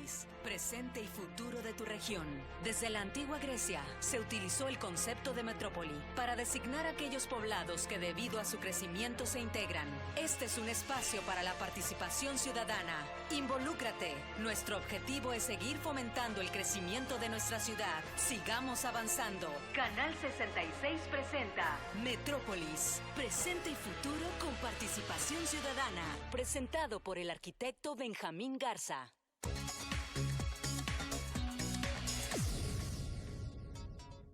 Metrópolis, presente y futuro de tu región. Desde la antigua Grecia se utilizó el concepto de metrópoli para designar aquellos poblados que debido a su crecimiento se integran. Este es un espacio para la participación ciudadana. Involúcrate. Nuestro objetivo es seguir fomentando el crecimiento de nuestra ciudad. Sigamos avanzando. Canal 66 presenta Metrópolis, presente y futuro con participación ciudadana. Presentado por el arquitecto Benjamín Garza.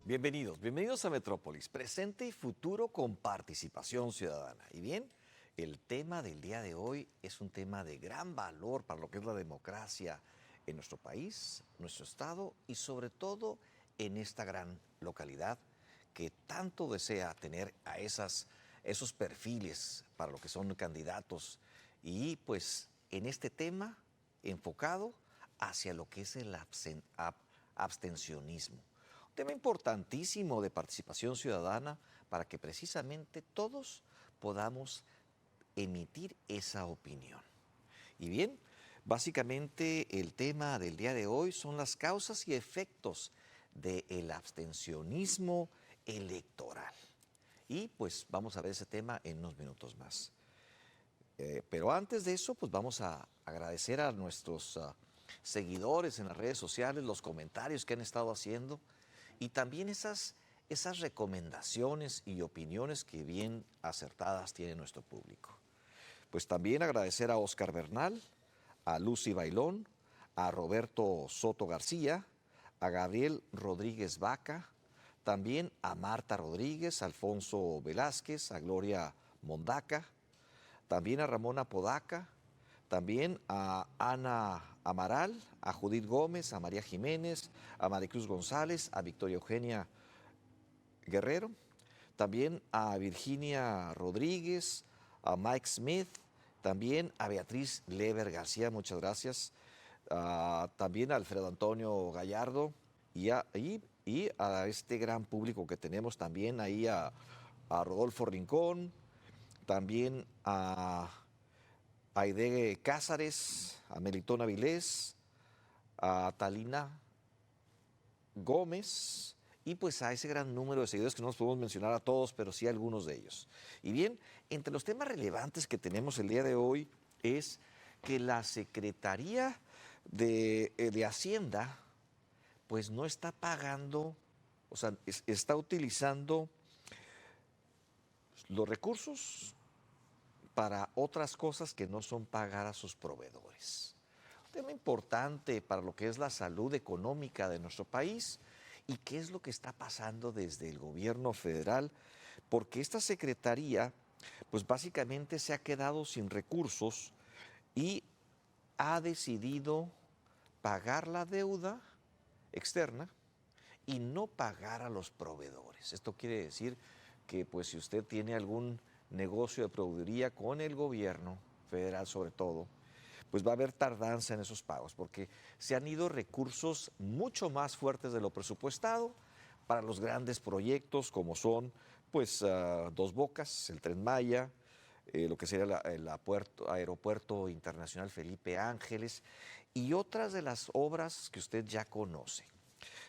Bienvenidos a Metrópolis, presente y futuro con participación ciudadana. Y bien, el tema del día de hoy es un tema de gran valor para lo que es la democracia en nuestro país, nuestro estado y sobre todo en esta gran localidad que tanto desea tener a esos perfiles para lo que son candidatos y pues en este tema enfocado hacia lo que es el abstencionismo. Un tema importantísimo de participación ciudadana para que precisamente todos podamos emitir esa opinión. Y bien, básicamente el tema del día de hoy son las causas y efectos del abstencionismo electoral. Y pues vamos a ver ese tema en unos minutos más. Pero antes de eso, pues vamos a agradecer a nuestros seguidores en las redes sociales, los comentarios que han estado haciendo y también esas recomendaciones y opiniones que bien acertadas tiene nuestro público. Pues también agradecer a Oscar Bernal, a Lucy Bailón, a Roberto Soto García, a Gabriel Rodríguez Vaca, también a Marta Rodríguez, a Alfonso Velázquez, a Gloria Mondaca, también a Ramona Podaca, también a Ana Amaral, a Judith Gómez, a María Jiménez, a Maricruz González, a Victoria Eugenia Guerrero, también a Virginia Rodríguez, a Mike Smith, también a Beatriz Lever García, muchas gracias, también a Alfredo Antonio Gallardo y a este gran público que tenemos también ahí a Rodolfo Rincón, también a Aide Cázares, a Melitón Avilés, a Talina Gómez y pues a ese gran número de seguidores que no nos podemos mencionar a todos, pero sí a algunos de ellos. Y bien, entre los temas relevantes que tenemos el día de hoy es que la Secretaría de Hacienda pues no está pagando, o sea, está utilizando los recursos para otras cosas que no son pagar a sus proveedores. Un tema importante para lo que es la salud económica de nuestro país y qué es lo que está pasando desde el gobierno federal, porque esta secretaría, pues básicamente se ha quedado sin recursos y ha decidido pagar la deuda externa y no pagar a los proveedores. Esto quiere decir que pues si usted tiene algún negocio de proveeduría con el gobierno federal sobre todo, pues va a haber tardanza en esos pagos porque se han ido recursos mucho más fuertes de lo presupuestado para los grandes proyectos como son pues Dos Bocas, el Tren Maya, lo que sería el Aeropuerto Internacional Felipe Ángeles y otras de las obras que usted ya conoce.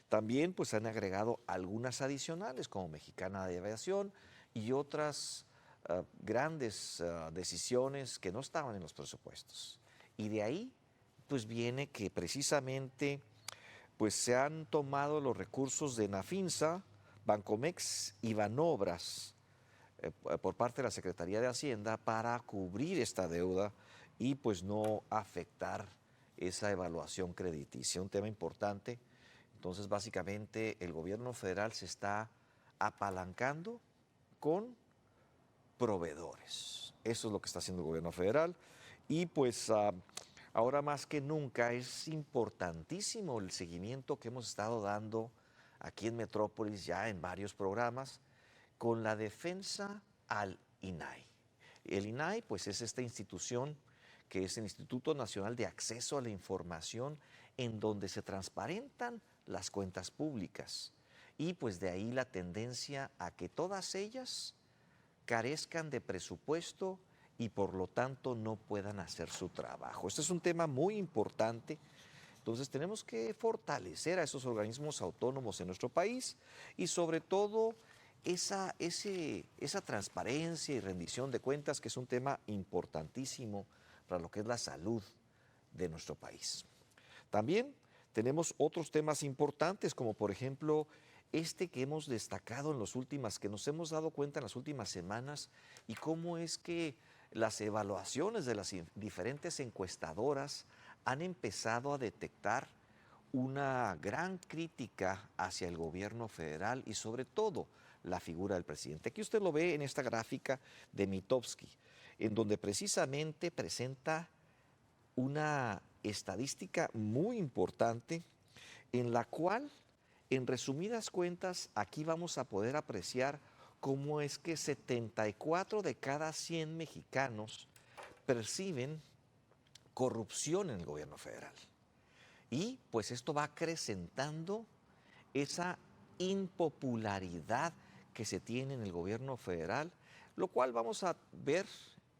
También pues han agregado algunas adicionales como Mexicana de Aviación y otras grandes decisiones que no estaban en los presupuestos. Y de ahí pues viene que precisamente pues se han tomado los recursos de Nafinsa, Bancomex y Banobras por parte de la Secretaría de Hacienda para cubrir esta deuda y pues no afectar esa evaluación crediticia. Un tema importante. Entonces básicamente el gobierno federal se está apalancando con proveedores. Eso es lo que está haciendo el gobierno federal y pues ahora más que nunca es importantísimo el seguimiento que hemos estado dando aquí en Metrópolis ya en varios programas con la defensa al INAI. El INAI pues es esta institución que es el Instituto Nacional de Acceso a la Información en donde se transparentan las cuentas públicas y pues de ahí la tendencia a que todas ellas carezcan de presupuesto y por lo tanto no puedan hacer su trabajo. Este es un tema muy importante Entonces tenemos que fortalecer a esos organismos autónomos en nuestro país y sobre todo esa transparencia y rendición de cuentas, que es un tema importantísimo para lo que es la salud de nuestro país. También tenemos otros temas importantes, como por ejemplo este que hemos destacado que nos hemos dado cuenta en las últimas semanas, y cómo es que las evaluaciones de las diferentes encuestadoras han empezado a detectar una gran crítica hacia el gobierno federal y sobre todo la figura del presidente. Aquí usted lo ve en esta gráfica de Mitofsky, en donde precisamente presenta una estadística muy importante en la cual, en resumidas cuentas, aquí vamos a poder apreciar cómo es que 74 de cada 100 mexicanos perciben corrupción en el gobierno federal. Y pues esto va acrecentando esa impopularidad que se tiene en el gobierno federal, lo cual vamos a ver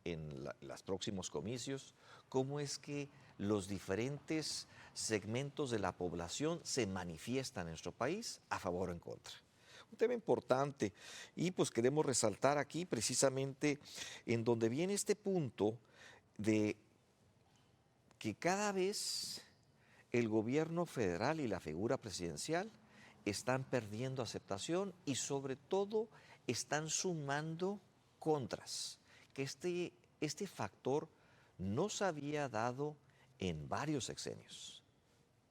en los próximos comicios, cómo es que los diferentes segmentos de la población se manifiestan en nuestro país a favor o en contra. Un tema importante, y pues queremos resaltar aquí precisamente en donde viene este punto de que cada vez el gobierno federal y la figura presidencial están perdiendo aceptación y sobre todo están sumando contras, que este factor no se había dado en varios sexenios.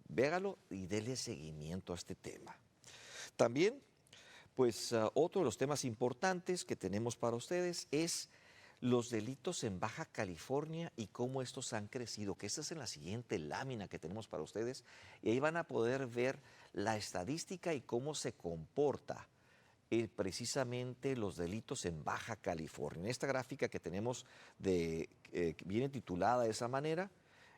Véalo y dele seguimiento a este tema. También, pues otro de los temas importantes que tenemos para ustedes es los delitos en Baja California y cómo estos han crecido, que esta es en la siguiente lámina que tenemos para ustedes, y ahí van a poder ver la estadística y cómo se comporta precisamente los delitos en Baja California. En esta gráfica que tenemos viene titulada de esa manera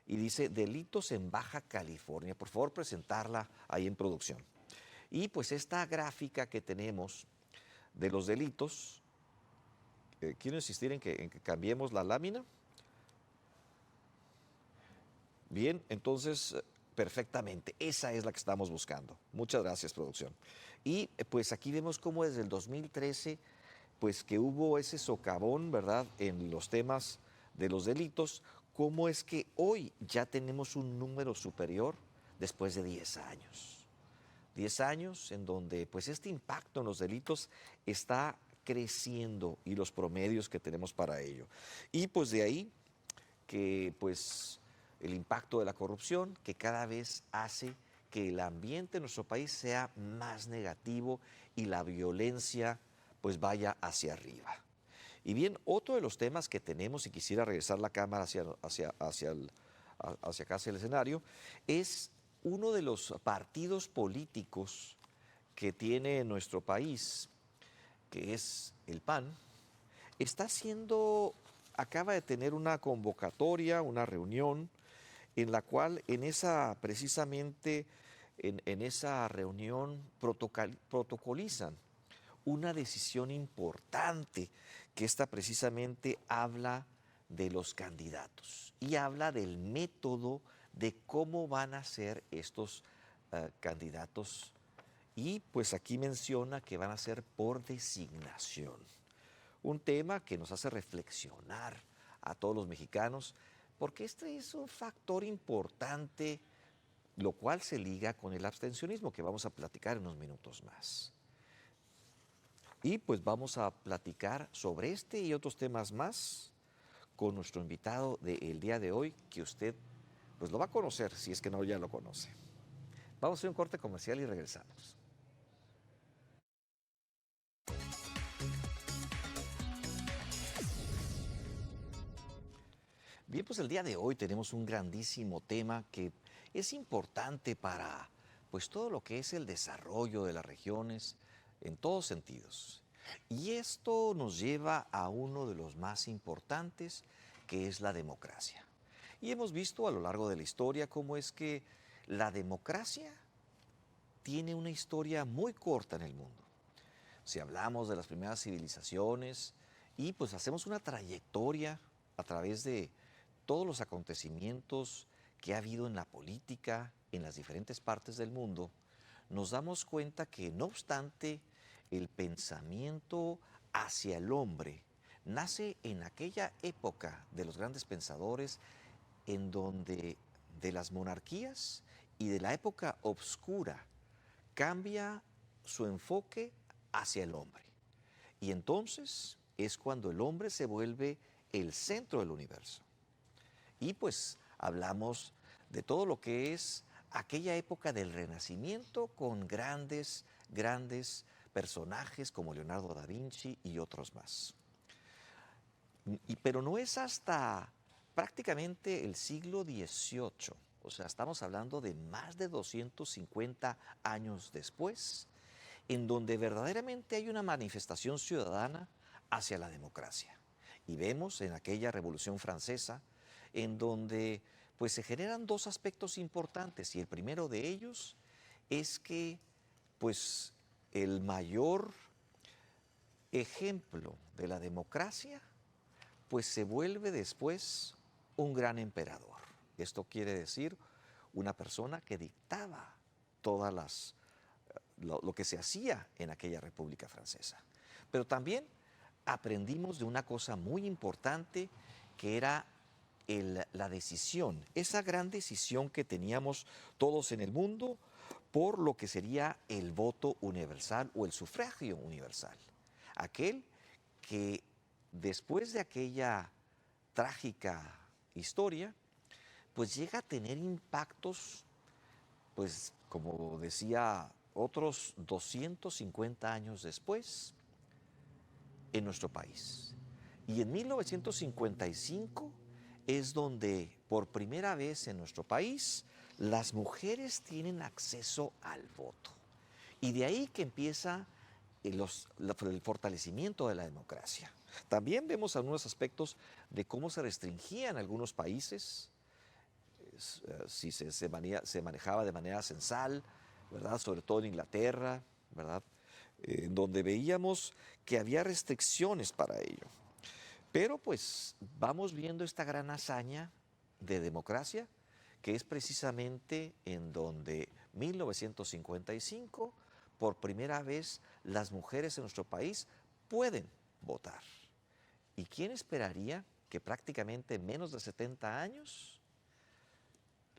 y dice delitos en Baja California. Por favor, presentarla ahí en producción. Y pues esta gráfica que tenemos de los delitos, quiero insistir en que cambiemos la lámina. Bien, entonces, perfectamente, esa es la que estamos buscando. Muchas gracias, producción. Y pues aquí vemos cómo desde el 2013, pues que hubo ese socavón, ¿verdad?, en los temas de los delitos, cómo es que hoy ya tenemos un número superior después de 10 años. 10 años en donde pues este impacto en los delitos está creciendo y los promedios que tenemos para ello. Y pues de ahí que pues el impacto de la corrupción, que cada vez hace que el ambiente en nuestro país sea más negativo y la violencia pues vaya hacia arriba. Y bien, otro de los temas que tenemos, y quisiera regresar la cámara hacia acá, hacia el escenario, es uno de los partidos políticos que tiene nuestro país, que es el PAN, acaba de tener una convocatoria, una reunión, en la cual precisamente en esa reunión protocolizan una decisión importante, que esta precisamente habla de los candidatos y habla del método de cómo van a ser estos candidatos. Y pues aquí menciona que van a ser por designación. Un tema que nos hace reflexionar a todos los mexicanos, porque este es un factor importante, lo cual se liga con el abstencionismo, que vamos a platicar en unos minutos más. Y pues vamos a platicar sobre este y otros temas más con nuestro invitado del día de hoy, que usted pues lo va a conocer si es que no ya lo conoce. Vamos a hacer un corte comercial y regresamos. Bien, pues el día de hoy tenemos un grandísimo tema que es importante para pues todo lo que es el desarrollo de las regiones en todos sentidos. Y esto nos lleva a uno de los más importantes, que es la democracia. Y hemos visto a lo largo de la historia cómo es que la democracia tiene una historia muy corta en el mundo. Si hablamos de las primeras civilizaciones y pues hacemos una trayectoria a través de todos los acontecimientos que ha habido en la política, en las diferentes partes del mundo, nos damos cuenta que no obstante el pensamiento hacia el hombre nace en aquella época de los grandes pensadores en donde de las monarquías y de la época obscura cambia su enfoque hacia el hombre. Y entonces es cuando el hombre se vuelve el centro del universo. Y pues hablamos de todo lo que es aquella época del Renacimiento con grandes personajes como Leonardo da Vinci y otros más. Pero no es hasta prácticamente el siglo XVIII, o sea, estamos hablando de más de 250 años después, en donde verdaderamente hay una manifestación ciudadana hacia la democracia. Y vemos en aquella Revolución Francesa, en donde pues se generan dos aspectos importantes, y el primero de ellos es que pues el mayor ejemplo de la democracia pues se vuelve después un gran emperador. Esto quiere decir una persona que dictaba todas lo que se hacía en aquella República Francesa. Pero también aprendimos de una cosa muy importante que era la decisión, esa gran decisión que teníamos todos en el mundo por lo que sería el voto universal o el sufragio universal. Aquel que después de aquella trágica historia, pues llega a tener impactos, pues como decía, otros 250 años después en nuestro país. Y en 1955 es donde por primera vez en nuestro país las mujeres tienen acceso al voto. Y de ahí que empieza el fortalecimiento de la democracia. También vemos algunos aspectos de cómo se restringían algunos países, si se manejaba de manera censal, ¿verdad? Sobre todo en Inglaterra, ¿verdad? Donde veíamos que había restricciones para ello. Pero pues vamos viendo esta gran hazaña de democracia, que es precisamente en donde 1955, por primera vez, las mujeres en nuestro país pueden votar. ¿Y quién esperaría que prácticamente en menos de 70 años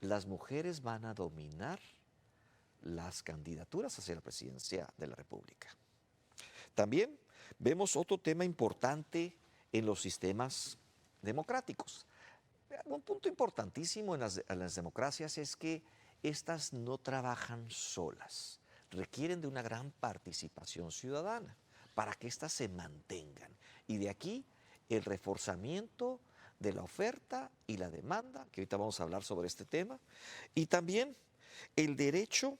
las mujeres van a dominar las candidaturas hacia la presidencia de la República? También vemos otro tema importante en los sistemas democráticos. Un punto importantísimo en las democracias es que estas no trabajan solas, requieren de una gran participación ciudadana para que éstas se mantengan. Y de aquí el reforzamiento de la oferta y la demanda, que ahorita vamos a hablar sobre este tema, y también el derecho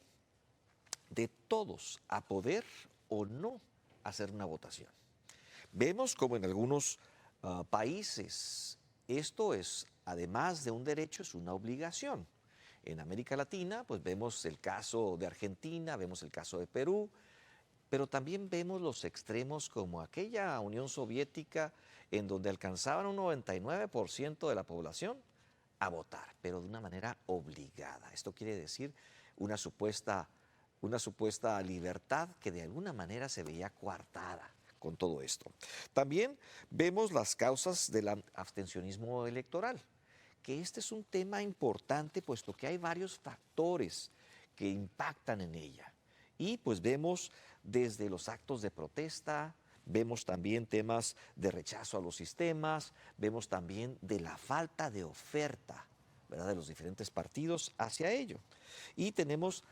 de todos a poder o no hacer una votación. Vemos como en algunos países esto es, además de un derecho, es una obligación. En América Latina, pues vemos el caso de Argentina, vemos el caso de Perú, pero también vemos los extremos como aquella Unión Soviética en donde alcanzaban un 99% de la población a votar, pero de una manera obligada. Esto quiere decir una supuesta libertad que de alguna manera se veía coartada con todo esto. También vemos las causas del abstencionismo electoral, que este es un tema importante puesto que hay varios factores que impactan en ella. Y pues vemos desde los actos de protesta, vemos también temas de rechazo a los sistemas, vemos también de la falta de oferta, ¿verdad?, de los diferentes partidos hacia ello. Y tenemos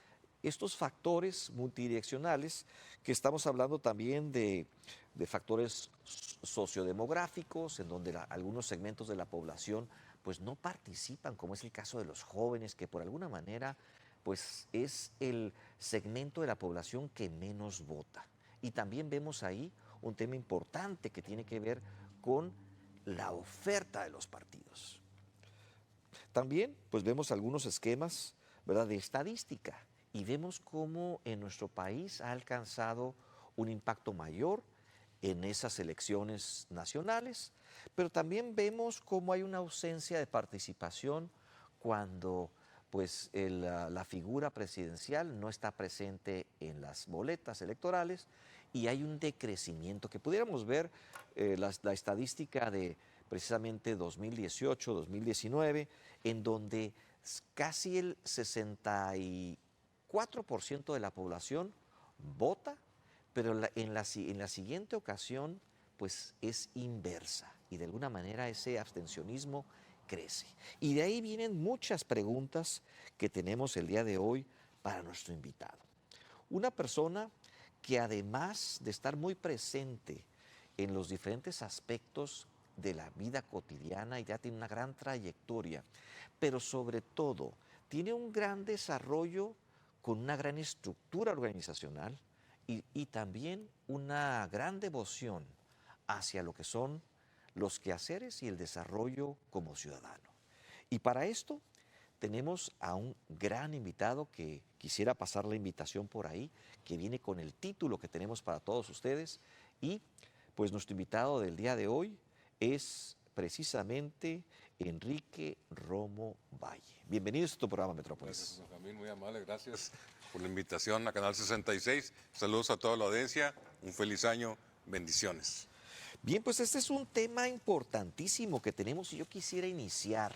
estos factores multidireccionales que estamos hablando también de factores sociodemográficos, en donde algunos segmentos de la población pues no participan, como es el caso de los jóvenes, que por alguna manera pues es el segmento de la población que menos vota. Y también vemos ahí un tema importante que tiene que ver con la oferta de los partidos. También pues vemos algunos esquemas, ¿verdad?, de estadística, y vemos cómo en nuestro país ha alcanzado un impacto mayor en esas elecciones nacionales, pero también vemos cómo hay una ausencia de participación cuando pues la figura presidencial no está presente en las boletas electorales y hay un decrecimiento que pudiéramos ver la estadística de precisamente 2018, 2019, en donde casi el 64% de la población vota, pero en la siguiente ocasión pues es inversa y de alguna manera ese abstencionismo crece. Y de ahí vienen muchas preguntas que tenemos el día de hoy para nuestro invitado. Una persona que además de estar muy presente en los diferentes aspectos de la vida cotidiana, ya tiene una gran trayectoria, pero sobre todo tiene un gran desarrollo con una gran estructura organizacional y también una gran devoción hacia lo que son los quehaceres y el desarrollo como ciudadano. Y para esto tenemos a un gran invitado que quisiera pasar la invitación por ahí, que viene con el título que tenemos para todos ustedes. Y pues nuestro invitado del día de hoy es precisamente Enrique Romo Valle. Bienvenidos a tu programa Metrópolis. Gracias, Benjamín, muy amable, gracias por la invitación a Canal 66. Saludos a toda la audiencia, un feliz año, bendiciones. Bien, pues este es un tema importantísimo que tenemos y yo quisiera iniciar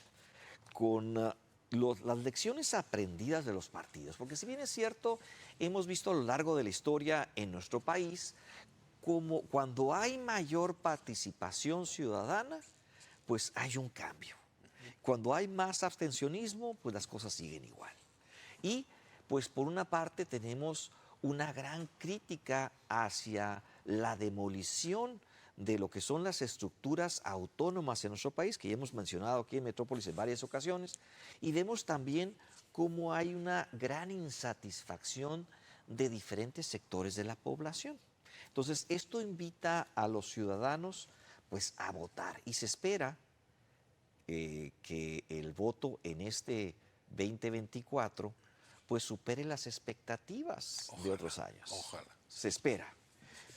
con las lecciones aprendidas de los partidos, porque si bien es cierto, hemos visto a lo largo de la historia en nuestro país, como cuando hay mayor participación ciudadana, pues hay un cambio. Cuando hay más abstencionismo, pues las cosas siguen igual. Y pues por una parte tenemos una gran crítica hacia la demolición de lo que son las estructuras autónomas en nuestro país, que ya hemos mencionado aquí en Metrópolis en varias ocasiones, y vemos también cómo hay una gran insatisfacción de diferentes sectores de la población. Entonces, esto invita a los ciudadanos pues a votar y se espera que el voto en este 2024 pues supere las expectativas de otros años. Ojalá. Se espera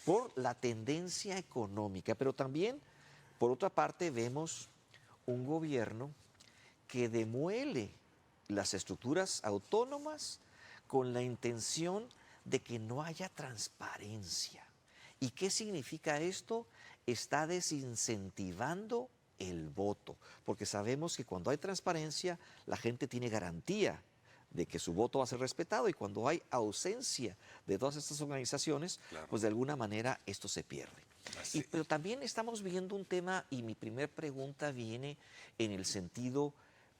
por la tendencia económica, pero también, por otra parte, vemos un gobierno que demuele las estructuras autónomas con la intención de que no haya transparencia. ¿Y qué significa esto? Está desincentivando el voto, porque sabemos que cuando hay transparencia, la gente tiene garantía de que su voto va a ser respetado y cuando hay ausencia de todas estas organizaciones, Claro. pues de alguna manera esto se pierde. Pero también estamos viendo un tema y mi primer pregunta viene en el sentido,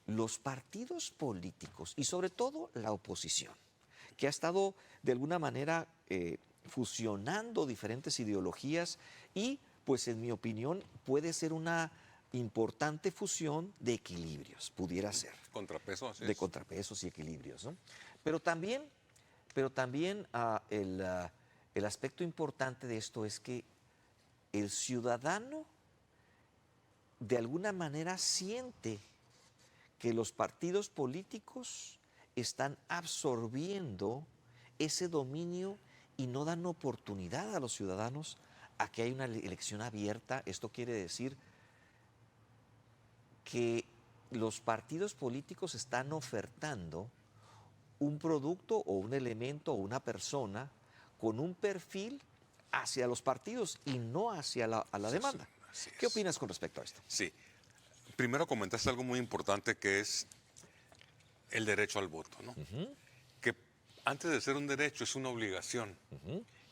los partidos políticos y sobre todo la oposición, que ha estado de alguna manera fusionando diferentes ideologías y pues en mi opinión puede ser una importante fusión de equilibrios, pudiera ser. Contrapeso, así De es. contrapesos y equilibrios, ¿no? Pero también el aspecto importante de esto es que el ciudadano de alguna manera siente que los partidos políticos están absorbiendo ese dominio y no dan oportunidad a los ciudadanos a que haya una elección abierta. Esto quiere decir que los partidos políticos están ofertando un producto o un elemento o una persona con un perfil hacia los partidos y no hacia la demanda. Así ¿Qué es. opinas con respecto a esto? Sí. Primero comentaste algo muy importante que es el derecho al voto, ¿no? Que antes de ser un derecho es una obligación.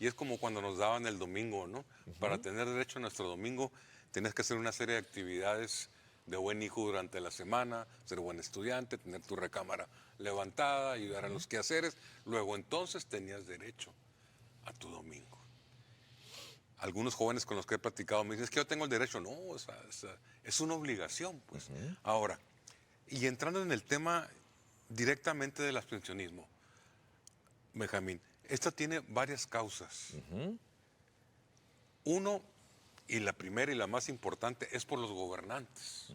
Y es como cuando nos daban el domingo, ¿no? Para tener derecho a nuestro domingo, tenías que hacer una serie de actividades de buen hijo durante la semana, ser buen estudiante, tener tu recámara levantada, ayudar a los quehaceres. Luego entonces tenías derecho a tu domingo. Algunos jóvenes con los que he platicado me dicen, es que yo tengo el derecho. No, es una obligación, pues. Ahora, y entrando en el tema directamente del abstencionismo, Benjamín, esto tiene varias causas. Uno, y la primera y la más importante, es por los gobernantes.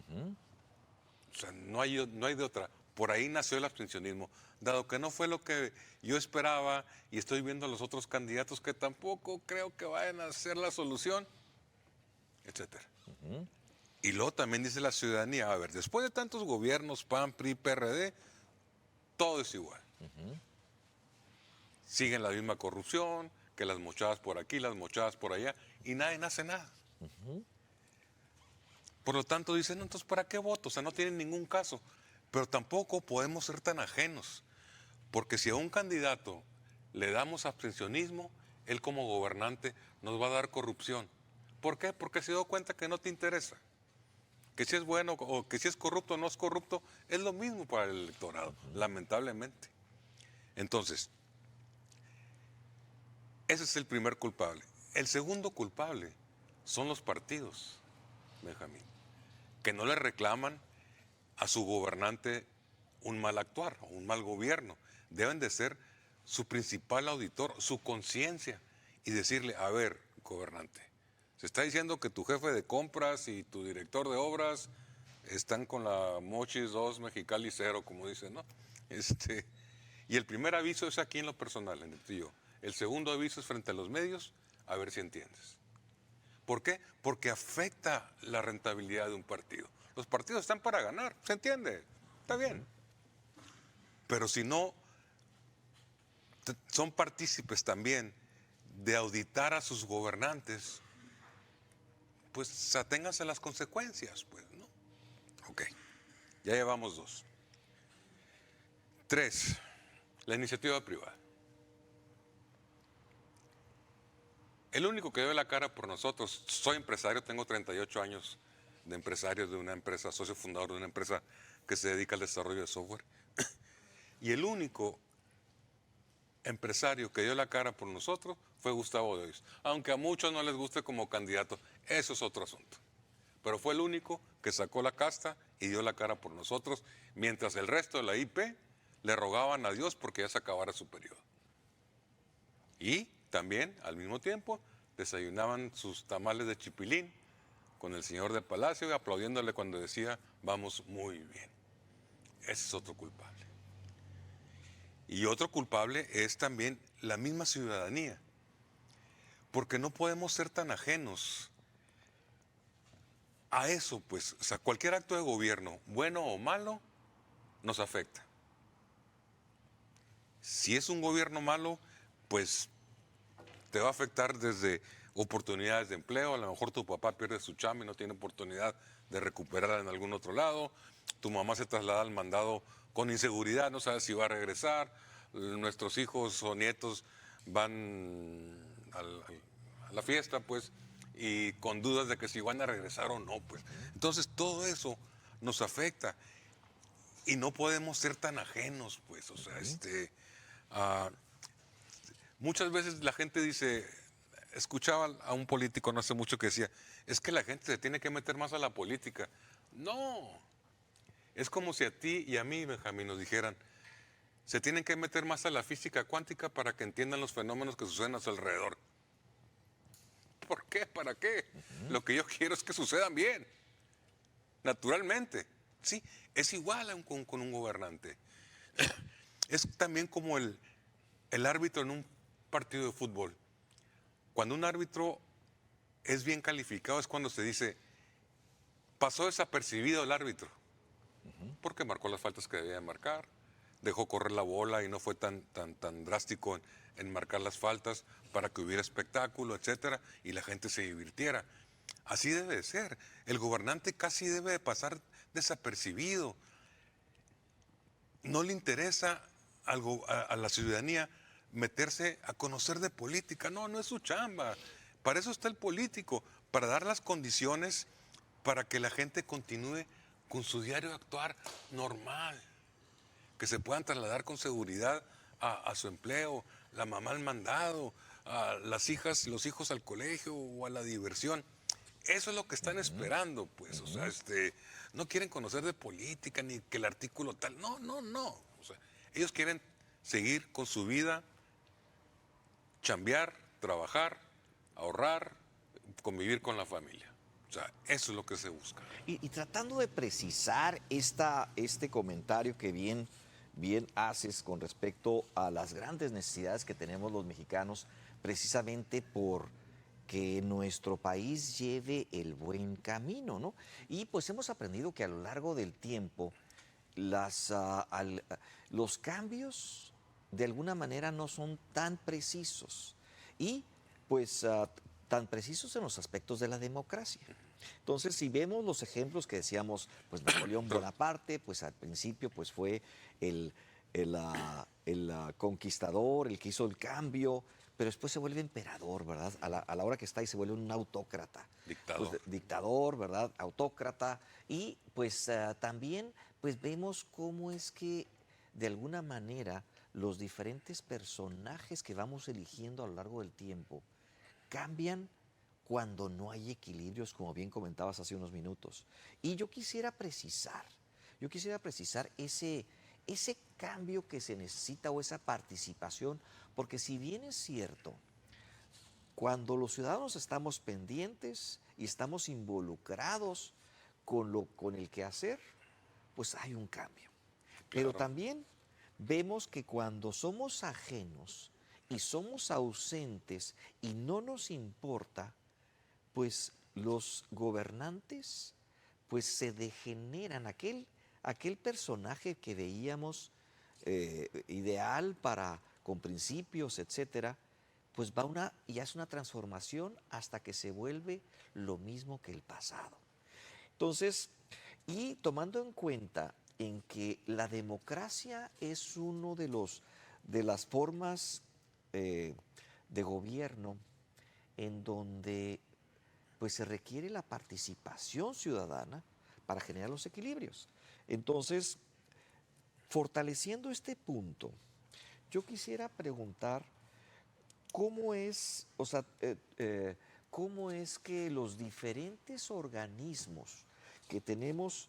O sea, no hay de otra. Por ahí nació el abstencionismo. Dado que no fue lo que yo esperaba y estoy viendo a los otros candidatos que tampoco creo que vayan a ser la solución, etcétera. Y luego también dice la ciudadanía, a ver, después de tantos gobiernos, PAN, PRI, PRD, todo es igual. Siguen la misma corrupción, que las mochadas por aquí, las mochadas por allá, y nadie hace nada. Por lo tanto, dicen, no, entonces, ¿para qué voto? O sea, no tienen ningún caso. Pero tampoco podemos ser tan ajenos, porque si a un candidato le damos abstencionismo, él como gobernante nos va a dar corrupción. ¿Por qué? Porque se dio cuenta que no te interesa. Que si es bueno o que si es corrupto o no es corrupto, es lo mismo para el electorado, lamentablemente. Entonces, ese es el primer culpable. El segundo culpable son los partidos, Benjamín, que no le reclaman a su gobernante un mal actuar o un mal gobierno. Deben de ser su principal auditor, su conciencia, y decirle, a ver, gobernante, se está diciendo que tu jefe de compras y tu director de obras están con la Mochis 2, Mexicali 0, como dicen, ¿no? Y el primer aviso es aquí en lo personal, en el tuyo. El segundo aviso es frente a los medios, a ver si entiendes. ¿Por qué? Porque afecta la rentabilidad de un partido. Los partidos están para ganar, ¿se entiende? Está bien. Pero si no son partícipes también de auditar a sus gobernantes, pues aténganse a las consecuencias, pues, ¿no? Ok, ya llevamos 2. 3, la iniciativa privada. El único que dio la cara por nosotros, soy empresario, tengo 38 años de empresario de una empresa, socio fundador de una empresa que se dedica al desarrollo de software. Y el único empresario que dio la cara por nosotros fue Gustavo de Hoyos. Aunque a muchos no les guste como candidato, eso es otro asunto. Pero fue el único que sacó la casta y dio la cara por nosotros, mientras el resto de la IP le rogaban a Dios porque ya se acabara su periodo. Y también, al mismo tiempo, desayunaban sus tamales de chipilín con el señor de Palacio, aplaudiéndole cuando decía, vamos muy bien. Ese es otro culpable. Y otro culpable es también la misma ciudadanía, porque no podemos ser tan ajenos a eso, pues, o sea, cualquier acto de gobierno, bueno o malo, nos afecta. Si es un gobierno malo, pues te va a afectar desde oportunidades de empleo, a lo mejor tu papá pierde su chamba y no tiene oportunidad de recuperarla en algún otro lado, tu mamá se traslada al mandado con inseguridad, no sabe si va a regresar, nuestros hijos o nietos van a la fiesta, pues, y con dudas de que si van a regresar o no, pues. Entonces todo eso nos afecta y no podemos ser tan ajenos, pues, o sea, muchas veces la gente dice, escuchaba a un político no hace mucho que decía, es que la gente se tiene que meter más a la política. No, es como si a ti y a mí, Benjamín, nos dijeran, se tienen que meter más a la física cuántica para que entiendan los fenómenos que suceden a su alrededor. ¿Por qué? ¿Para qué? Lo que yo quiero es que sucedan bien, naturalmente. Sí, es igual con un gobernante. Es también como el árbitro en un partido de fútbol. Cuando un árbitro es bien calificado es cuando se dice, pasó desapercibido el árbitro, porque marcó las faltas que debía de marcar, dejó correr la bola y no fue tan drástico en marcar las faltas para que hubiera espectáculo, etcétera, y la gente se divirtiera. Así debe de ser. El gobernante casi debe de pasar desapercibido. No le interesa algo a la ciudadanía meterse a conocer de política. No, no es su chamba. Para eso está el político, para dar las condiciones para que la gente continúe con su diario actuar normal, que se puedan trasladar con seguridad a su empleo, la mamá al mandado, a las hijas, los hijos al colegio o a la diversión. Eso es lo que están esperando, pues. O sea, no quieren conocer de política ni que el artículo tal. No, no, no. O sea, ellos quieren seguir con su vida, chambear, trabajar, ahorrar, convivir con la familia. O sea, eso es lo que se busca. Y tratando de precisar este comentario que bien haces con respecto a las grandes necesidades que tenemos los mexicanos, precisamente por que nuestro país lleve el buen camino, ¿no? Y pues hemos aprendido que a lo largo del tiempo los cambios de alguna manera no son tan precisos y pues tan precisos en los aspectos de la democracia. Entonces, si vemos los ejemplos que decíamos, pues Napoleón Bonaparte, pues al principio pues fue el conquistador, el que hizo el cambio, pero después se vuelve emperador, ¿verdad? A la hora que está y se vuelve un autócrata. Dictador. Pues, dictador, ¿verdad? Autócrata. Y pues también pues vemos cómo es que de alguna manera los diferentes personajes que vamos eligiendo a lo largo del tiempo cambian cuando no hay equilibrios, como bien comentabas hace unos minutos. Y yo quisiera precisar ese cambio que se necesita o esa participación, porque si bien es cierto, cuando los ciudadanos estamos pendientes y estamos involucrados con el quehacer, pues hay un cambio. Pero Claro. también vemos que cuando somos ajenos y somos ausentes y no nos importa, pues los gobernantes pues se degeneran. Aquel personaje que veíamos ideal con principios, etcétera, pues y hace una transformación hasta que se vuelve lo mismo que el pasado. Entonces, y tomando en cuenta en que la democracia es uno de las formas de gobierno en donde pues se requiere la participación ciudadana para generar los equilibrios. Entonces, fortaleciendo este punto, yo quisiera preguntar cómo es, cómo es que los diferentes organismos que tenemos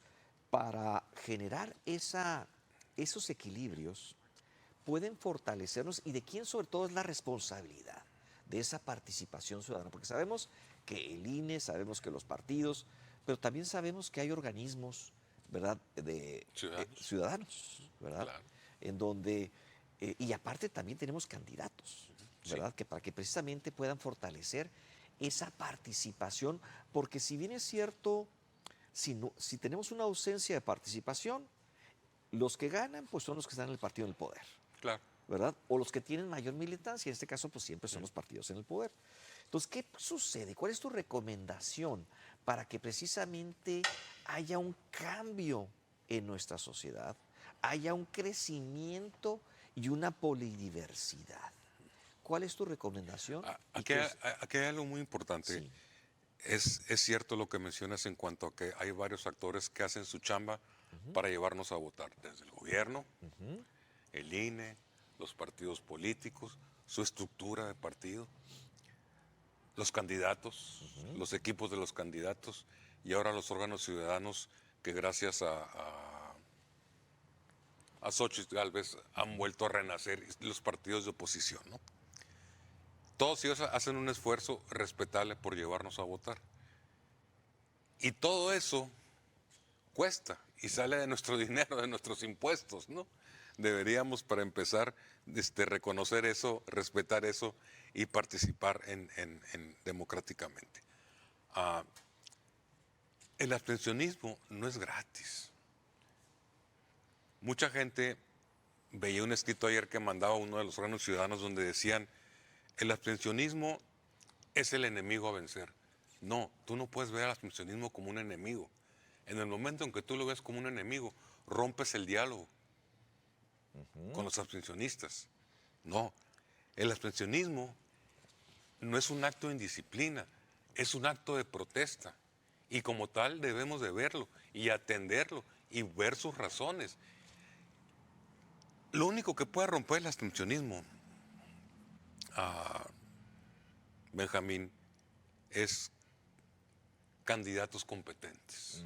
para generar esos equilibrios pueden fortalecernos y de quién sobre todo es la responsabilidad de esa participación ciudadana, porque sabemos que el INE, sabemos que los partidos, pero también sabemos que hay organismos, ¿verdad?, de ciudadanos, ¿verdad?, Claro. en donde, y aparte también tenemos candidatos, ¿verdad?, que para que precisamente puedan fortalecer esa participación, porque si bien es cierto, si tenemos una ausencia de participación, los que ganan pues son los que están en el partido en el poder. Claro. ¿Verdad? O los que tienen mayor militancia, en este caso pues siempre son los partidos en el poder. Entonces, ¿qué sucede? ¿Cuál es tu recomendación para que precisamente haya un cambio en nuestra sociedad, haya un crecimiento y una polidiversidad? ¿Cuál es tu recomendación? Aquí hay algo muy importante. Sí. Es cierto lo que mencionas en cuanto a que hay varios actores que hacen su chamba para llevarnos a votar, desde el gobierno, el INE, los partidos políticos, su estructura de partido, los candidatos, los equipos de los candidatos y ahora los órganos ciudadanos que gracias a Xóchitl Gálvez han vuelto a renacer, los partidos de oposición, ¿no? Todos ellos hacen un esfuerzo respetable por llevarnos a votar. Y todo eso cuesta y sale de nuestro dinero, de nuestros impuestos, ¿no? Deberíamos, para empezar, reconocer eso, respetar eso y participar democráticamente. El abstencionismo no es gratis. Mucha gente, veía un escrito ayer que mandaba uno de los órganos ciudadanos donde decían, el abstencionismo es el enemigo a vencer. No, tú no puedes ver al abstencionismo como un enemigo. En el momento en que tú lo ves como un enemigo, rompes el diálogo con los abstencionistas. No, el abstencionismo no es un acto de indisciplina, es un acto de protesta. Y como tal debemos de verlo y atenderlo y ver sus razones. Lo único que puede romper el abstencionismo, Benjamín, es candidatos competentes.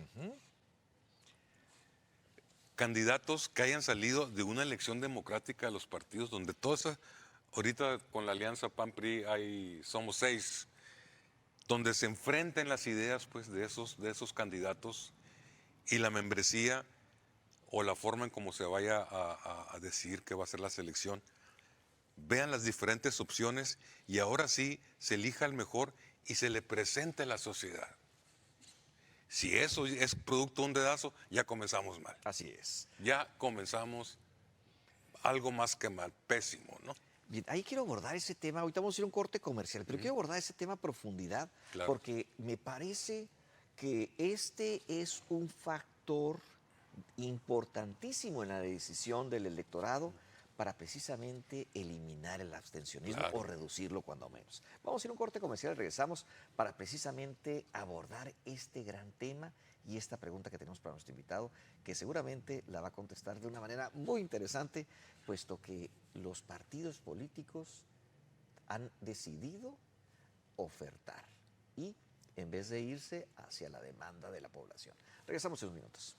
Candidatos que hayan salido de una elección democrática de los partidos, donde todas, ahorita con la alianza PAN-PRI somos 6, donde se enfrenten las ideas pues, de esos candidatos y la membresía o la forma en cómo se vaya a decidir que va a ser la selección. Vean las diferentes opciones y ahora sí se elija el mejor y se le presente a la sociedad. Si eso es producto de un dedazo, ya comenzamos mal. Así es. Ya comenzamos algo más que mal, pésimo, ¿no? Bien, ahí quiero abordar ese tema, ahorita vamos a ir a un corte comercial, pero quiero abordar ese tema a profundidad, Claro. porque me parece que este es un factor importantísimo en la decisión del electorado para precisamente eliminar el abstencionismo Claro. o reducirlo cuando menos. Vamos a ir a un corte comercial y regresamos para precisamente abordar este gran tema y esta pregunta que tenemos para nuestro invitado, que seguramente la va a contestar de una manera muy interesante, puesto que los partidos políticos han decidido ofertar y en vez de irse hacia la demanda de la población. Regresamos en unos minutos.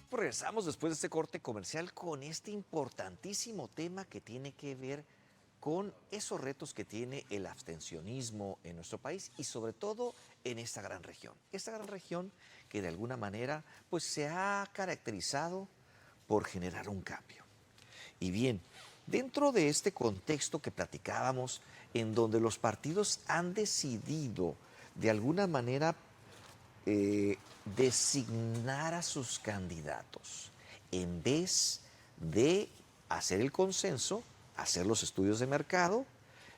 Pues regresamos después de este corte comercial con este importantísimo tema que tiene que ver con esos retos que tiene el abstencionismo en nuestro país y sobre todo en esta gran región. Esta gran región que de alguna manera pues se ha caracterizado por generar un cambio. Y bien, dentro de este contexto que platicábamos, en donde los partidos han decidido de alguna manera designar a sus candidatos en vez de hacer el consenso, hacer los estudios de mercado,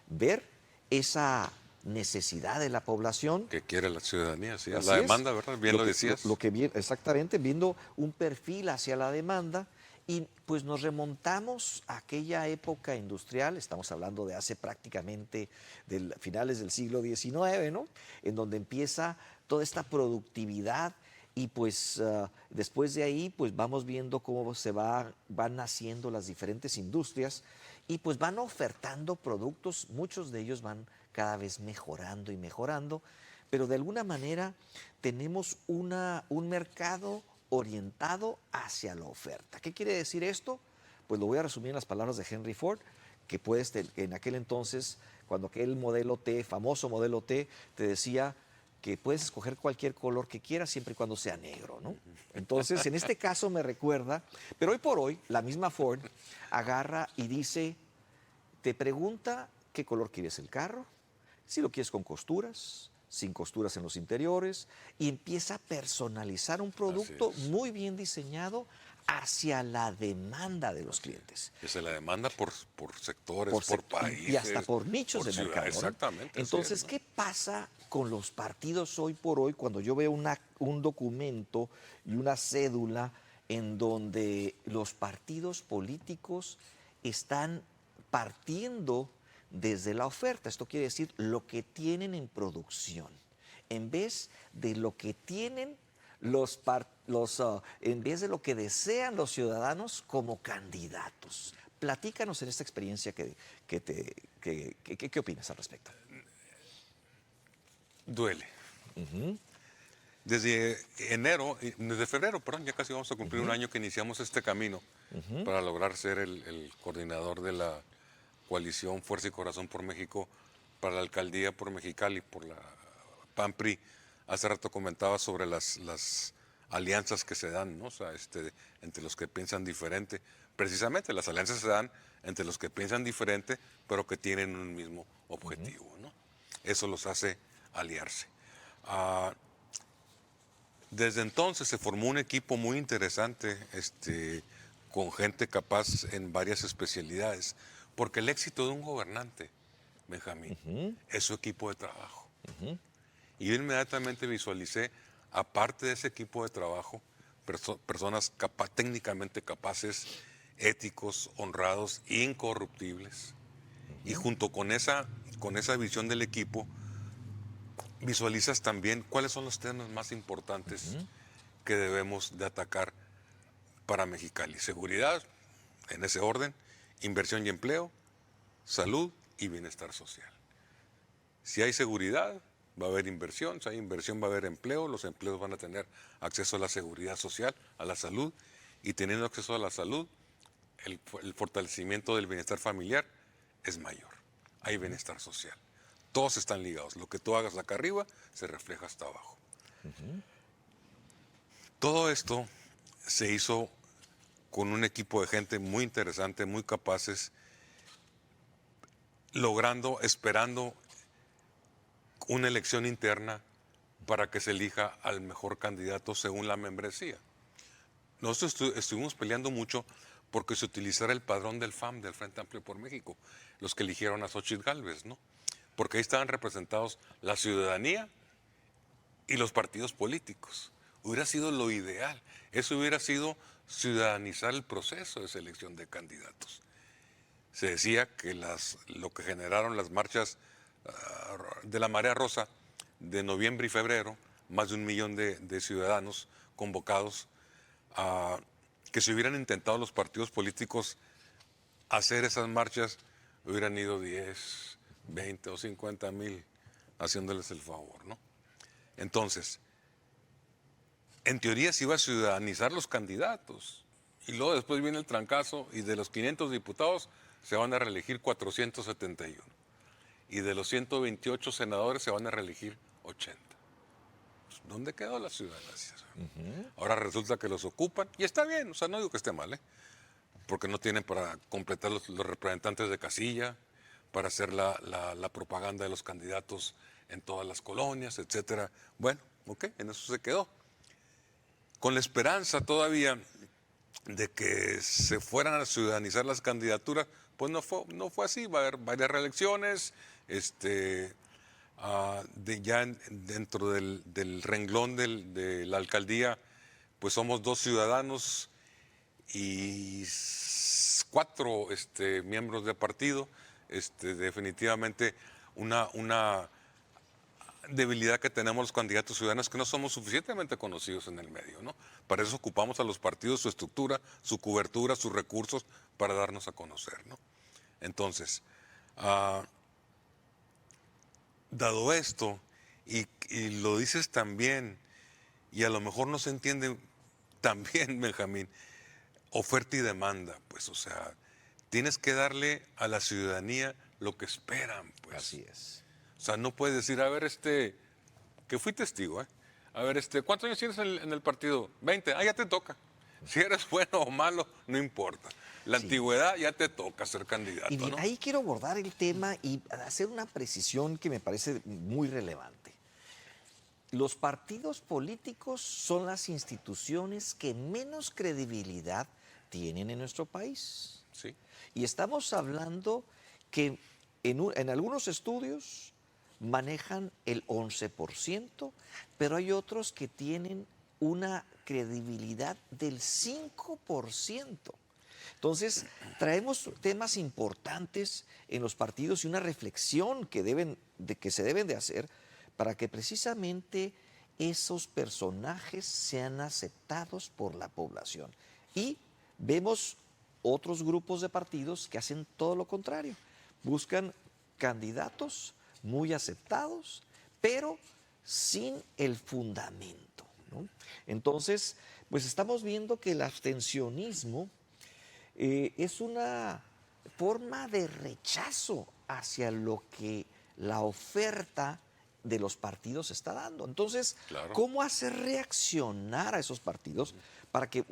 ver esa necesidad de la población. Que quiere la ciudadanía, sí, Así la es. demanda, ¿verdad? Bien lo que- decías. Lo que viene, exactamente, viendo un perfil hacia la demanda y pues nos remontamos a aquella época industrial, estamos hablando de hace prácticamente finales del siglo XIX, ¿no? En donde empieza toda esta productividad y pues después de ahí pues vamos viendo cómo van naciendo las diferentes industrias y pues van ofertando productos, muchos de ellos van cada vez mejorando y mejorando, pero de alguna manera tenemos un mercado orientado hacia la oferta. ¿Qué quiere decir esto? Pues lo voy a resumir en las palabras de Henry Ford, que en aquel entonces, cuando aquel modelo T, famoso modelo T, te decía que puedes escoger cualquier color que quieras siempre y cuando sea negro, ¿no? Entonces, en este caso me recuerda, pero hoy por hoy, la misma Ford agarra y dice, te pregunta qué color quieres el carro, si lo quieres con costuras, sin costuras en los interiores, y empieza a personalizar un producto Así es. muy bien diseñado hacia la demanda de los clientes. Que se la demanda por sectores, por países. Y hasta por nichos de ciudades. mercado, ¿no? Exactamente. así Entonces, es, ¿no? ¿qué pasa con los partidos hoy por hoy cuando yo veo un documento y una cédula en donde los partidos políticos están partiendo desde la oferta? Esto quiere decir lo que tienen en producción, en vez de lo que tienen en vez de lo que desean los ciudadanos como candidatos. Platícanos en esta experiencia ¿qué opinas al respecto? Duele. Desde desde febrero, perdón, ya casi vamos a cumplir un año que iniciamos este camino para lograr ser el coordinador de la coalición Fuerza y Corazón por México para la alcaldía por Mexicali, por la PAN-PRI. Hace rato comentaba sobre las alianzas que se dan, ¿no? O sea, entre los que piensan diferente. Precisamente las alianzas se dan entre los que piensan diferente, pero que tienen un mismo objetivo, ¿no? Eso los hace aliarse. Desde entonces se formó un equipo muy interesante, con gente capaz en varias especialidades, porque el éxito de un gobernante, Benjamín, es su equipo de trabajo. Y yo inmediatamente visualicé, aparte de ese equipo de trabajo, personas técnicamente capaces, éticos, honrados, incorruptibles. Y junto con esa visión del equipo, visualizas también cuáles son los temas más importantes que debemos de atacar para Mexicali. Seguridad, en ese orden, inversión y empleo, salud y bienestar social. Si hay seguridad, va a haber inversión, si hay inversión va a haber empleo, los empleos van a tener acceso a la seguridad social, a la salud, y teniendo acceso a la salud, el fortalecimiento del bienestar familiar es mayor. Hay bienestar social. Todos están ligados. Lo que tú hagas acá arriba se refleja hasta abajo. Todo esto se hizo con un equipo de gente muy interesante, muy capaces, esperando una elección interna para que se elija al mejor candidato según la membresía. Nosotros estuvimos peleando mucho porque se utilizara el padrón del FAM, del Frente Amplio por México, los que eligieron a Xóchitl Gálvez, ¿no? Porque ahí estaban representados la ciudadanía y los partidos políticos. Hubiera sido lo ideal. Eso hubiera sido ciudadanizar el proceso de selección de candidatos. Se decía que lo que generaron las marchas de la Marea Rosa de noviembre y febrero, más de 1 millón de ciudadanos convocados, que si hubieran intentado los partidos políticos hacer esas marchas, hubieran ido 10, 20 o 50 mil haciéndoles el favor, ¿no? Entonces, en teoría se iba a ciudadanizar los candidatos y luego después viene el trancazo y de los 500 diputados se van a reelegir 471 y de los 128 senadores se van a reelegir 80. Pues, ¿dónde quedó la ciudadanía? Ahora resulta que los ocupan y está bien, o sea, no digo que esté mal, porque no tienen para completar los representantes de casilla, para hacer la propaganda de los candidatos en todas las colonias, etcétera. Bueno, ok, en eso se quedó. Con la esperanza todavía de que se fueran a ciudadanizar las candidaturas, pues no fue así. Va a haber varias reelecciones, dentro del renglón de la alcaldía, pues somos 2 ciudadanos y 4 miembros de partido. Definitivamente una debilidad que tenemos los candidatos ciudadanos que no somos suficientemente conocidos en el medio, ¿no? Para eso ocupamos a los partidos, su estructura, su cobertura, sus recursos para darnos a conocer, ¿no? Entonces, dado esto, y lo dices también, y a lo mejor no se entiende también, Benjamín, oferta y demanda, pues, o sea, tienes que darle a la ciudadanía lo que esperan, pues. Así es. O sea, no puedes decir, a ver, que fui testigo, a ver, ¿cuántos años tienes en el partido? 20, ya te toca. Si eres bueno o malo, no importa. La antigüedad ya te toca ser candidato, Y bien, ¿no? ahí quiero abordar el tema y hacer una precisión que me parece muy relevante. Los partidos políticos son las instituciones que menos credibilidad tienen en nuestro país. Sí. Y estamos hablando que en algunos estudios manejan el 11%, pero hay otros que tienen una credibilidad del 5%. Entonces, traemos temas importantes en los partidos y una reflexión que se deben de hacer para que precisamente esos personajes sean aceptados por la población. Y vemos otros grupos de partidos que hacen todo lo contrario. Buscan candidatos muy aceptados, pero sin el fundamento, ¿no? Entonces, pues estamos viendo que el abstencionismo es una forma de rechazo hacia lo que la oferta de los partidos está dando. Entonces, claro, ¿cómo hacer reaccionar a esos partidos para que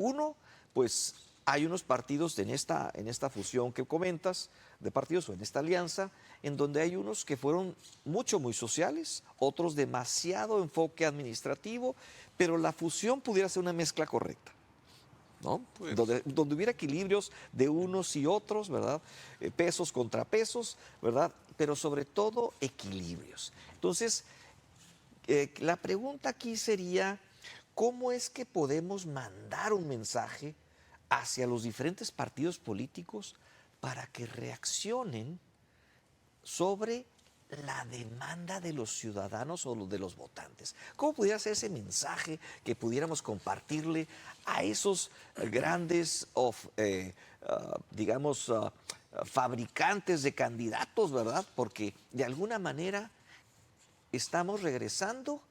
pues hay unos partidos en esta fusión que comentas de partidos o en esta alianza, en donde hay unos que fueron muy sociales, otros demasiado enfoque administrativo, pero la fusión pudiera ser una mezcla correcta, ¿no? Pues, donde hubiera equilibrios de unos y otros, ¿verdad? Pesos contra pesos, ¿verdad? Pero sobre todo equilibrios. Entonces, la pregunta aquí sería, ¿cómo es que podemos mandar un mensaje hacia los diferentes partidos políticos para que reaccionen sobre la demanda de los ciudadanos o de los votantes? ¿Cómo pudiera ser ese mensaje que pudiéramos compartirle a esos grandes, fabricantes de candidatos, ¿verdad? Porque de alguna manera estamos regresando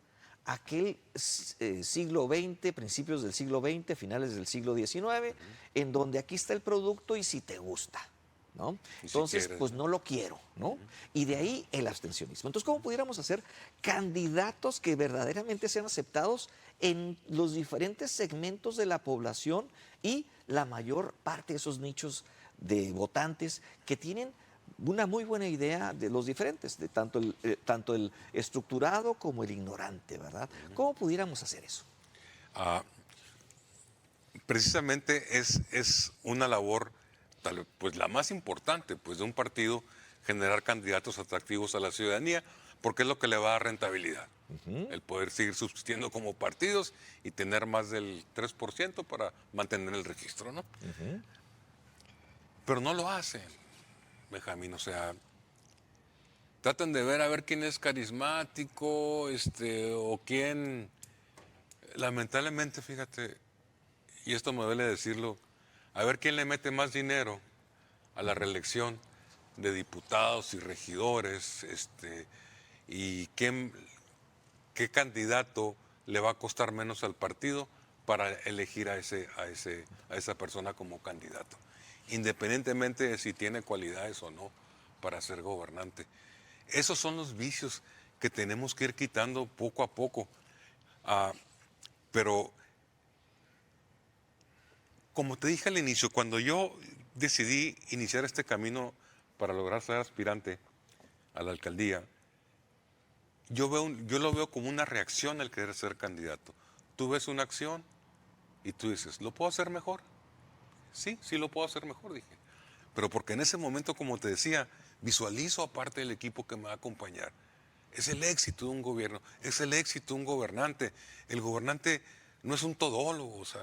a aquel siglo XX, principios del siglo XX, finales del siglo XIX, en donde aquí está el producto y si te gusta, ¿no? Entonces, si quieres, pues no lo quiero, ¿no? Y de ahí el abstencionismo. Entonces, ¿cómo pudiéramos hacer candidatos que verdaderamente sean aceptados en los diferentes segmentos de la población y la mayor parte de esos nichos de votantes que tienen una muy buena idea de los diferentes, de tanto el estructurado como el ignorante, ¿verdad? ¿Cómo pudiéramos hacer eso? Ah, precisamente es una labor, pues la más importante pues, de un partido, generar candidatos atractivos a la ciudadanía, porque es lo que le va a dar rentabilidad. El poder seguir subsistiendo como partidos y tener más del 3% para mantener el registro, ¿no? Pero no lo hacen, Benjamín, o sea, tratan de ver a ver quién es carismático, o quién, lamentablemente, fíjate, y esto me duele decirlo, a ver quién le mete más dinero a la reelección de diputados y regidores, y qué candidato le va a costar menos al partido para elegir a esa persona como candidato, independientemente de si tiene cualidades o no para ser gobernante. Esos son los vicios que tenemos que ir quitando poco a poco. Pero, como te dije al inicio, cuando yo decidí iniciar este camino para lograr ser aspirante a la alcaldía, yo lo veo como una reacción al querer ser candidato. Tú ves una acción y tú dices, ¿lo puedo hacer mejor? Sí, sí lo puedo hacer mejor, dije. Pero porque en ese momento, como te decía, visualizo aparte del equipo que me va a acompañar. Es el éxito de un gobierno, es el éxito de un gobernante. El gobernante no es un todólogo, o sea,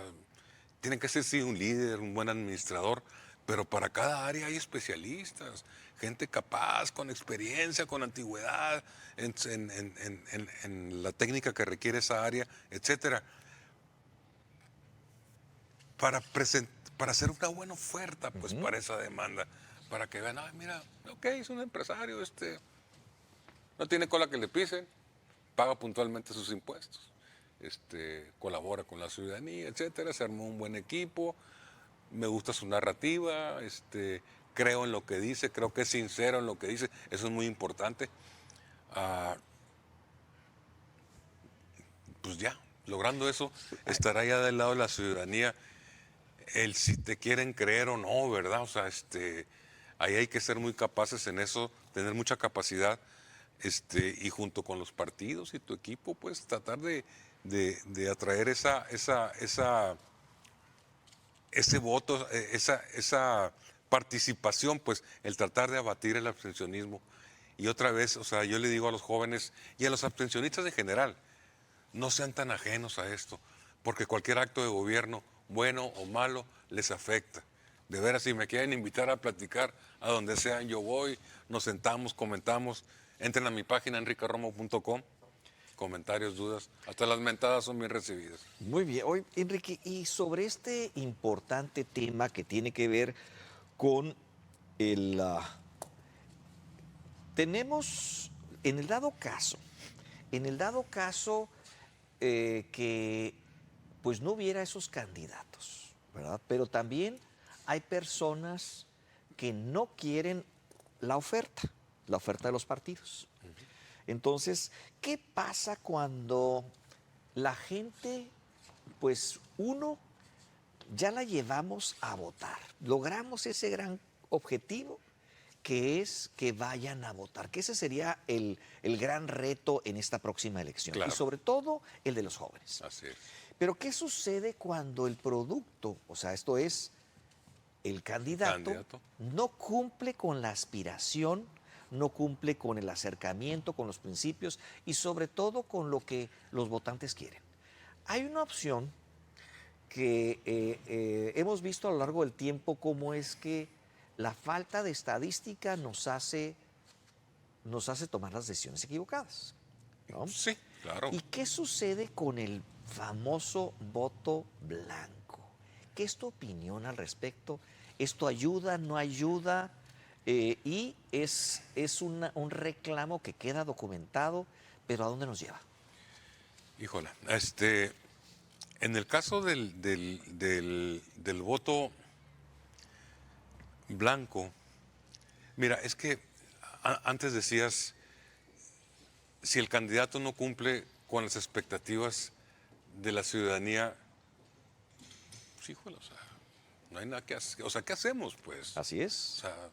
tiene que ser sí un líder, un buen administrador, pero para cada área hay especialistas, gente capaz, con experiencia, con antigüedad, en la técnica que requiere esa área, etcétera, para hacer una buena oferta, pues, para esa demanda, para que vean, mira, ok, es un empresario, no tiene cola que le pisen, paga puntualmente sus impuestos, colabora con la ciudadanía, etcétera, se armó un buen equipo, me gusta su narrativa, creo en lo que dice, creo que es sincero en lo que dice, eso es muy importante. Pues ya, logrando eso, estará ya del lado de la ciudadanía el si te quieren creer o no, ¿verdad? O sea, ahí hay que ser muy capaces en eso, tener mucha capacidad, y junto con los partidos y tu equipo, pues tratar de atraer ese voto, esa participación, pues el tratar de abatir el abstencionismo. Y otra vez, o sea, yo le digo a los jóvenes y a los abstencionistas en general, no sean tan ajenos a esto, porque cualquier acto de gobierno, bueno o malo, les afecta. De veras, si me quieren invitar a platicar a donde sean, yo voy, nos sentamos, comentamos, entren a mi página enriqueromo.com, comentarios, dudas, hasta las mentadas son bien recibidas. Muy bien. Hoy, Enrique, y sobre este importante tema que tiene que ver con el... tenemos, en el dado caso que pues no hubiera esos candidatos, ¿verdad? Pero también hay personas que no quieren la oferta de los partidos. Entonces, ¿qué pasa cuando la gente, pues uno, ya la llevamos a votar? Logramos ese gran objetivo que es que vayan a votar, que ese sería el gran reto en esta próxima elección. Claro. Y sobre todo el de los jóvenes. Así es. Pero ¿qué sucede cuando el producto, o sea, esto es el candidato, no cumple con la aspiración, no cumple con el acercamiento, con los principios y sobre todo con lo que los votantes quieren? Hay una opción que hemos visto a lo largo del tiempo cómo es que la falta de estadística nos hace tomar las decisiones equivocadas, ¿no? Sí, claro. ¿Y qué sucede con el famoso voto blanco? ¿Qué es tu opinión al respecto? ¿Esto ayuda, no ayuda? Y es un reclamo que queda documentado, pero ¿a dónde nos lleva? Híjole, en el caso del voto blanco, mira, es que antes decías, si el candidato no cumple con las expectativas de la ciudadanía, pues híjole, o sea, no hay nada que hacer. O sea, ¿qué hacemos, pues? Así es. O sea,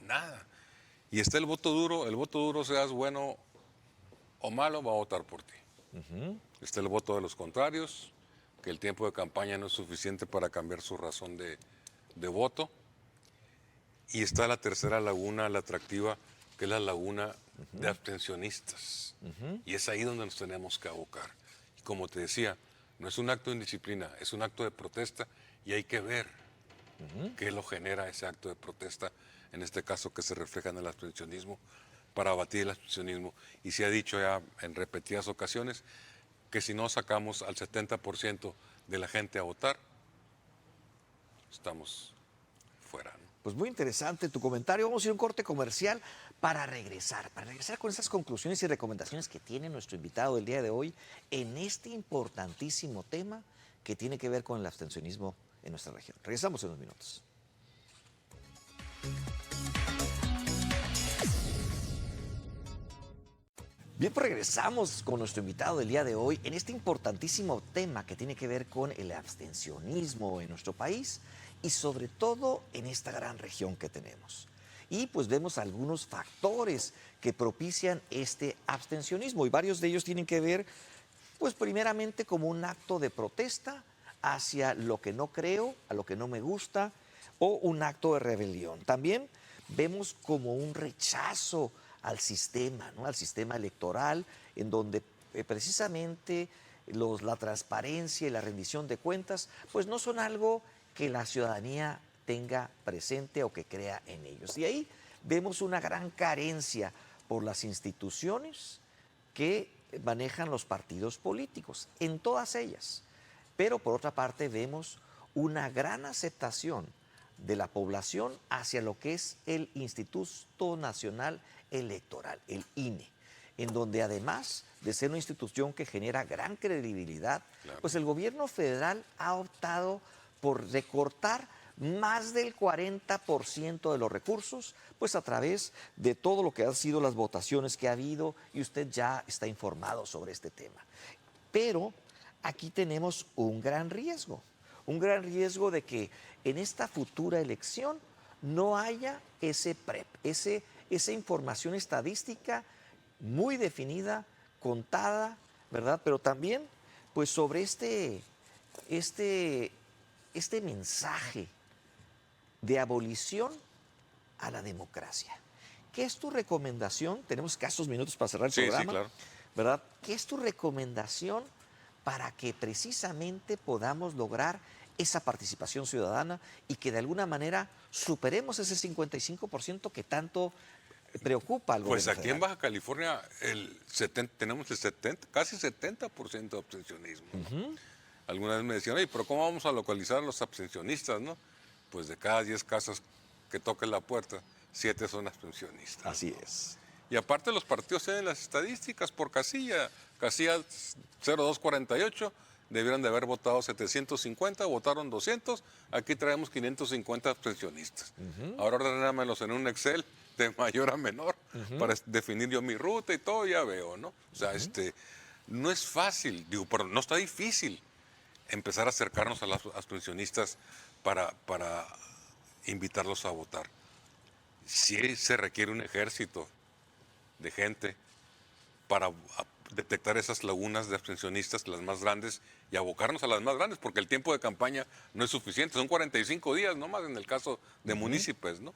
nada. Y está el voto duro, seas bueno o malo, va a votar por ti. Está el voto de los contrarios, que el tiempo de campaña no es suficiente para cambiar su razón de voto. Y está la tercera laguna, la atractiva, que es la laguna de abstencionistas. Y es ahí donde nos tenemos que abocar. Y como te decía, no es un acto de indisciplina, es un acto de protesta y hay que ver qué lo genera ese acto de protesta, en este caso que se refleja en el abstencionismo, para abatir el abstencionismo. Y se ha dicho ya en repetidas ocasiones que si no sacamos al 70% de la gente a votar, estamos fuera, ¿no? Pues muy interesante tu comentario. Vamos a ir a un corte comercial para regresar con esas conclusiones y recomendaciones que tiene nuestro invitado del día de hoy en este importantísimo tema que tiene que ver con el abstencionismo en nuestra región. Regresamos en unos minutos. Bien, pues regresamos con nuestro invitado del día de hoy en este importantísimo tema que tiene que ver con el abstencionismo en nuestro país y sobre todo en esta gran región que tenemos. Y pues vemos algunos factores que propician este abstencionismo y varios de ellos tienen que ver, pues primeramente como un acto de protesta hacia lo que no creo, a lo que no me gusta o un acto de rebelión. También vemos como un rechazo al sistema, ¿no? Al sistema electoral, en donde precisamente la transparencia y la rendición de cuentas, pues no son algo que la ciudadanía tenga presente o que crea en ellos. Y ahí vemos una gran carencia por las instituciones que manejan los partidos políticos, en todas ellas. Pero por otra parte vemos una gran aceptación de la población hacia lo que es el Instituto Nacional Electoral, el INE, en donde además de ser una institución que genera gran credibilidad, claro, pues el gobierno federal ha optado por recortar más del 40% de los recursos, pues a través de todo lo que han sido las votaciones que ha habido, y usted ya está informado sobre este tema. Pero aquí tenemos un gran riesgo de que en esta futura elección no haya ese PREP, esa información estadística muy definida, contada, ¿verdad? Pero también, pues sobre este mensaje de abolición a la democracia. ¿Qué es tu recomendación? Tenemos escasos minutos para cerrar el programa, sí, claro, ¿verdad? ¿Qué es tu recomendación para que precisamente podamos lograr esa participación ciudadana y que de alguna manera superemos ese 55% que tanto preocupa al gobierno Pues aquí federal? en Baja California tenemos casi 70% de abstencionismo, ¿no? Alguna vez me decían, oye, pero ¿cómo vamos a localizar a los abstencionistas, no? Pues de cada 10 casas que toquen la puerta, 7 son abstencionistas. Así ¿no? es. Y aparte los partidos tienen las estadísticas por casilla 0248, debieron de haber votado 750, votaron 200, aquí traemos 550 abstencionistas. Ahora ordenámelos en un Excel de mayor a menor para definir yo mi ruta y todo, ya veo, ¿no? O sea, no es fácil, digo, pero no está difícil empezar a acercarnos a los abstencionistas para invitarlos a votar. Sí se requiere un ejército de gente para detectar esas lagunas de abstencionistas, las más grandes, y abocarnos a las más grandes, porque el tiempo de campaña no es suficiente, son 45 días nomás en el caso de municipios, ¿no?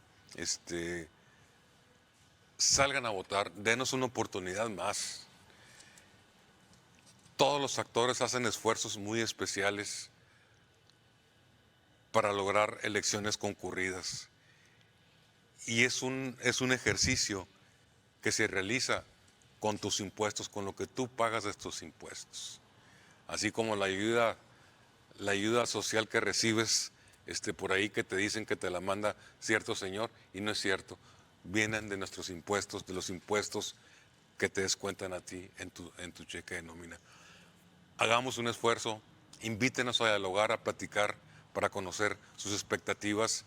Salgan a votar, denos una oportunidad más. Todos los actores hacen esfuerzos muy especiales para lograr elecciones concurridas. Y es un ejercicio que se realiza con tus impuestos, con lo que tú pagas de estos impuestos. Así como la ayuda social que recibes por ahí, que te dicen que te la manda cierto señor, y no es cierto. Vienen de nuestros impuestos, de los impuestos que te descuentan a ti en tu cheque de nómina. Hagamos un esfuerzo, invítenos a dialogar, a platicar, para conocer sus expectativas,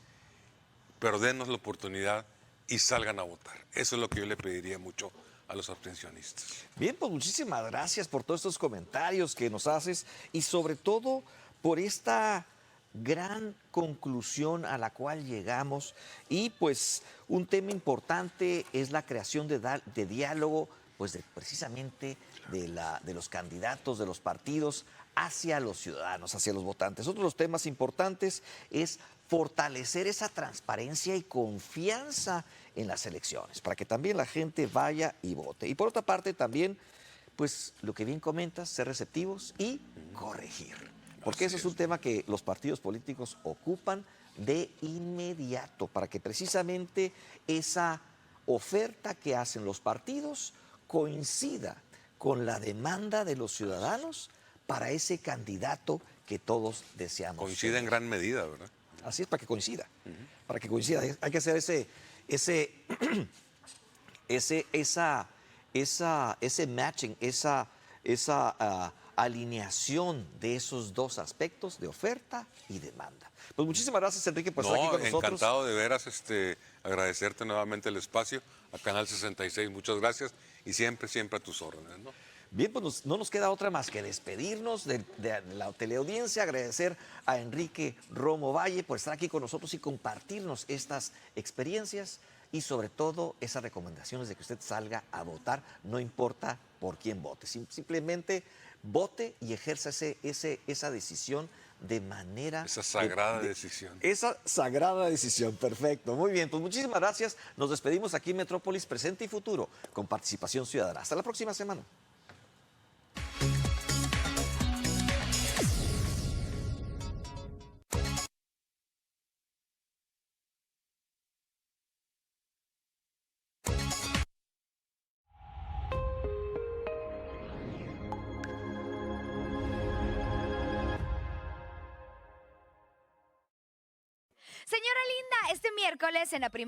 pero denos la oportunidad y salgan a votar. Eso es lo que yo le pediría mucho a los abstencionistas. Bien, pues muchísimas gracias por todos estos comentarios que nos haces y sobre todo por esta gran conclusión a la cual llegamos y pues un tema importante es la creación de diálogo, pues precisamente de los candidatos, de los partidos hacia los ciudadanos, hacia los votantes. Otro de los temas importantes es fortalecer esa transparencia y confianza en las elecciones, para que también la gente vaya y vote. Y por otra parte también, pues lo que bien comentas, ser receptivos y corregir. Porque eso es un tema que los partidos políticos ocupan de inmediato, para que precisamente esa oferta que hacen los partidos coincida con la demanda de los ciudadanos para ese candidato que todos deseamos. Coincide en gran medida, ¿verdad? Así es, para que coincida. Para que coincida. Hay que hacer ese matching, esa alineación de esos dos aspectos de oferta y demanda. Pues muchísimas gracias, Enrique, por estar aquí con nosotros. Encantado de veras, agradecerte nuevamente el espacio a Canal 66. Muchas gracias y siempre, siempre a tus órdenes, ¿no? Bien, pues no nos queda otra más que despedirnos de la teleaudiencia, agradecer a Enrique Romo Valle por estar aquí con nosotros y compartirnos estas experiencias y sobre todo esas recomendaciones de que usted salga a votar, no importa por quién vote, simplemente vote y ejerza esa decisión de manera... Esa sagrada decisión. Esa sagrada decisión, perfecto. Muy bien, pues muchísimas gracias. Nos despedimos aquí en Metrópolis Presente y Futuro con participación ciudadana. Hasta la próxima semana. Señora Linda, este miércoles en la primera